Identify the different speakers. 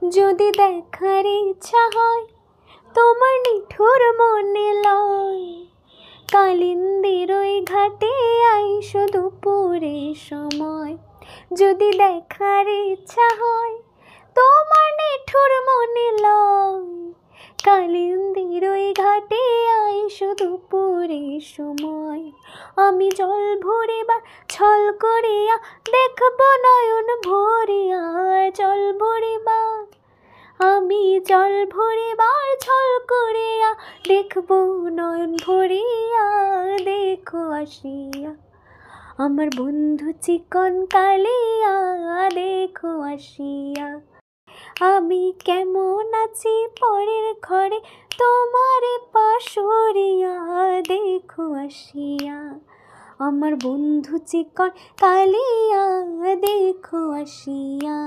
Speaker 1: যদি দেখার ইচ্ছা হয় তোমার নিঠুর মনে লয়, কালিন্দির ওই ঘাটে আইসো দুপুরের সময়। যদি দেখার ইচ্ছা হয় তোমার নিঠুর মনে লয়, কালিন্দির ওই ঘাটে আইসো দুপুরের সময়। আমি জল ভরিবার ছল করিয়া দেখব নয়ন ভরিয়া, জল ভরিবার আমি জল ভরিবার ছল করিয়া দেখব নয়ন ভরিয়া। দেখো আসিয়া আমার বন্ধু চিকন কালিয়া, দেখো আসিয়া। আমি কেমন আছি পরের ঘরে তোমারে পাশরিয়া, দেখো আসিয়া আমার বন্ধু চিকন কালিয়া, দেখো আসিয়া।